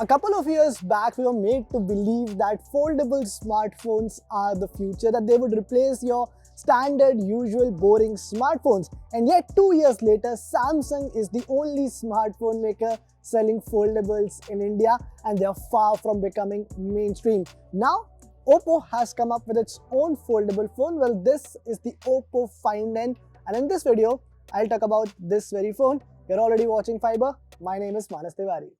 A couple of years back, we were made to believe that foldable smartphones are the future, that they would replace your standard, usual, boring smartphones. And yet 2 years later, Samsung is the only smartphone maker selling foldables in India, and they are far from becoming mainstream. Now, Oppo has come up with its own foldable phone. Well, this is the Oppo Find N, and in this video, I'll talk about this very phone. You're already watching Fiiber. My name is Manas Tiwari.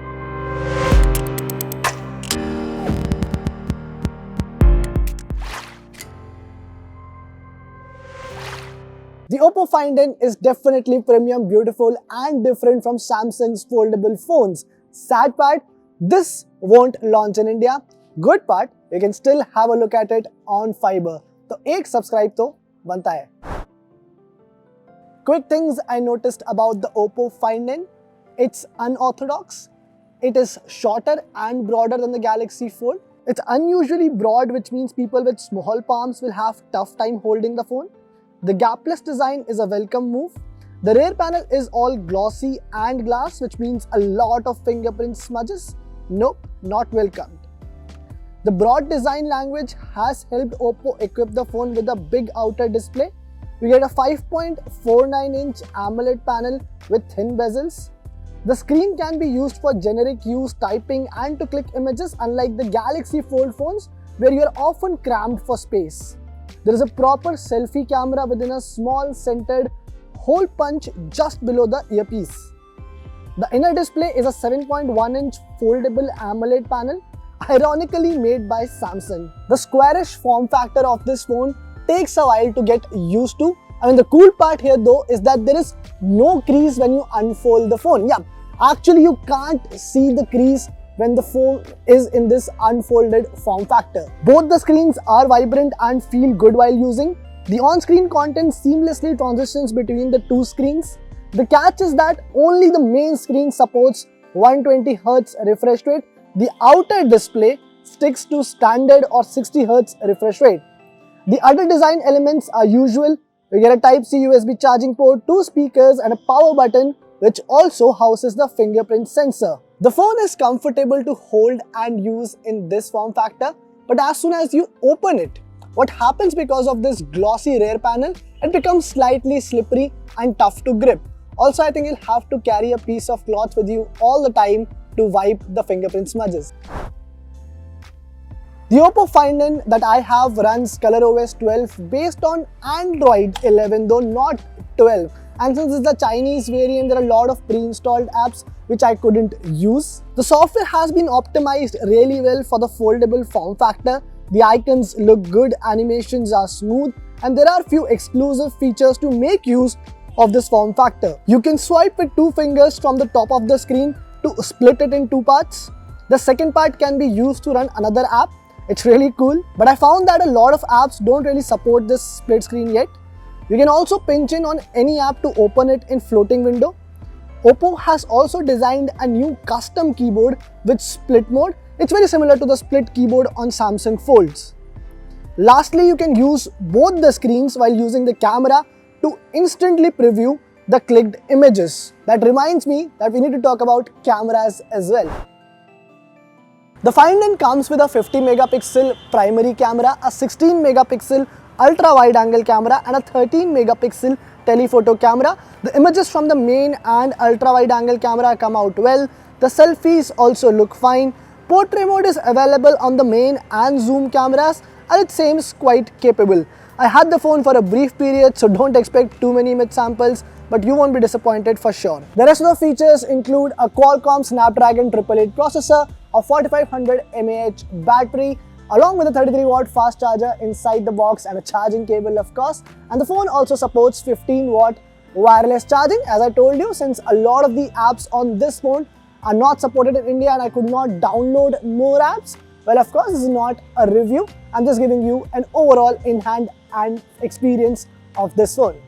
The Oppo Find N is definitely premium, beautiful and different from Samsung's foldable phones. Sad part, this won't launch in India. Good part, you can still have a look at it on Fiiber. So, एक subscribe तो बनता है. Quick things I noticed about the Oppo Find N. It's unorthodox. It is shorter and broader than the Galaxy Fold. It's unusually broad, which means people with small palms will have tough time holding the phone. The gapless design is a welcome move. The rear panel is all glossy and glass, which means a lot of fingerprint smudges. Nope, not welcomed. The broad design language has helped Oppo equip the phone with a big outer display. You get a 5.49-inch AMOLED panel with thin bezels. The screen can be used for generic use, typing and to click images, unlike the Galaxy Fold phones where you are often cramped for space. There is a proper selfie camera within a small centered hole punch just below the earpiece. The inner display is a 7.1-inch foldable AMOLED panel, ironically made by Samsung. The squarish form factor of this phone takes a while to get used to. I mean, the cool part here though is that there is no crease when you unfold the phone. Yeah, actually you can't see the crease when the phone is in this unfolded form factor. Both the screens are vibrant and feel good while using. The on-screen content seamlessly transitions between the two screens. The catch is that only the main screen supports 120Hz refresh rate. The outer display sticks to standard or 60Hz refresh rate. The other design elements are usual. You get a Type-C USB charging port, 2 speakers and a power button, which also houses the fingerprint sensor. The phone is comfortable to hold and use in this form factor, but as soon as you open it, what happens because of this glossy rear panel, it becomes slightly slippery and tough to grip. Also, I think you'll have to carry a piece of cloth with you all the time to wipe the fingerprint smudges. The Oppo Find N that I have runs ColorOS 12 based on Android 11, though not 12. And since it's the Chinese variant, there are a lot of pre-installed apps which I couldn't use. The software has been optimized really well for the foldable form factor. The icons look good, animations are smooth, and there are few exclusive features to make use of this form factor. You can swipe with 2 fingers from the top of the screen to split it in 2 parts. The second part can be used to run another app. It's really cool, but I found that a lot of apps don't really support this split screen yet. You can also pinch in on any app to open it in floating window. Oppo has also designed a new custom keyboard with split mode. It's very similar to the split keyboard on Samsung Folds. Lastly, you can use both the screens while using the camera to instantly preview the clicked images. That reminds me that we need to talk about cameras as well. The Find N comes with a 50-megapixel primary camera, a 16-megapixel ultra-wide-angle camera and a 13-megapixel telephoto camera. The images from the main and ultra-wide-angle camera come out well. The selfies also look fine. Portrait mode is available on the main and zoom cameras, and it seems quite capable. I had the phone for a brief period, so don't expect too many image samples, but you won't be disappointed for sure. The rest of the features include a Qualcomm Snapdragon 888 processor, a 4500 mAh battery, along with a 33-watt fast charger inside the box and a charging cable, of course. And the phone also supports 15-watt wireless charging. As I told you, since a lot of the apps on this phone are not supported in India and I could not download more apps, well, of course, this is not a review. I'm just giving you an overall in-hand and experience of this phone.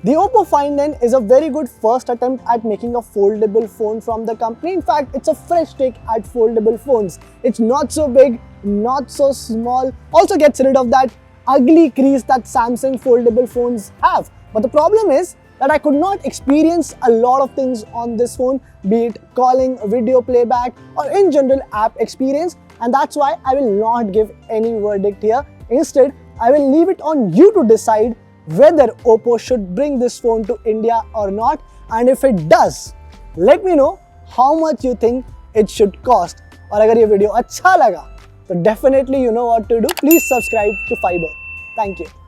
The Oppo Find N is a very good first attempt at making a foldable phone from the company. In fact, it's a fresh take at foldable phones. It's not so big, not so small, also gets rid of that ugly crease that Samsung foldable phones have. But the problem is that I could not experience a lot of things on this phone, be it calling, video playback, or in general app experience, and that's why I will not give any verdict here. Instead, I will leave it on you to decide whether Oppo should bring this phone to India or not, and if it does, let me know how much you think it should cost. और अगर ये video अच्छा लगा तो definitely you know what to do. Please subscribe to Fiiber. Thank you.